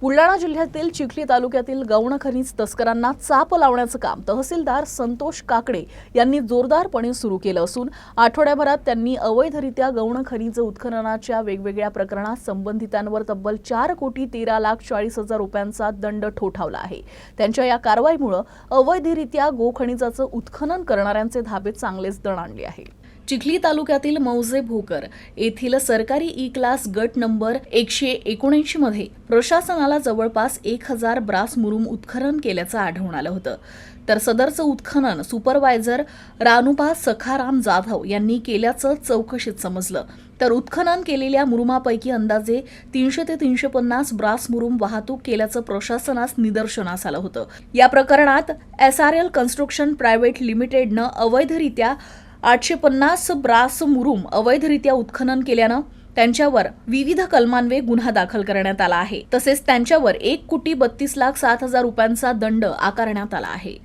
बुलढाणा जिल्ह्यातील चिखली तालुक्यातील गौण खनिज तस्करांना चाप लावण्याचं काम तहसीलदार संतोष काकडे यांनी जोरदारपणे सुरू केलं असून आठवड्याभरात त्यांनी अवैधरित्या गौण खनिज उत्खननाच्या वेगवेगळ्या प्रकरणात संबंधितांवर तब्बल 4,13,40,000 रुपयांचा दंड ठोठावला आहे। त्यांच्या या कारवाईमुळे अवैधरित्या गोखनिजाचं उत्खनन करणाऱ्यांचे धाबे चांगलेच दणाणले आहे। चिखली तालुक्यातील मौजे भोकर येथील सरकारी ई क्लास गट नंबर 179 मध्ये प्रशासनाला जवळपास 1000 ब्रास मुरुम उत्खनन केल्याचं आढळून आलं होतं। तर सदरचं उत्खनन सुपरवायझर रानुपा सखाराम जाधव यांनी केल्याचं चौकशीत समजलं। तर उत्खनन केलेल्या मुरुमापैकी अंदाजे 300 ते 350 ब्रास मुरुम वाहतूक केल्याचं प्रशासनास निदर्शनास आलं होतं। या प्रकरणात SRL कन्स्ट्रक्शन प्रायव्हेट लिमिटेडनं अवैधरित्या 850 ब्रास मुरुम अवैधरित्या उत्खनन केल्यानं त्यांच्यावर विविध कलमान्वये गुन्हा दाखल करण्यात आला आहे। तसेच त्यांच्यावर 1,32,07,000 रुपयांचा दंड आकारण्यात आला आहे।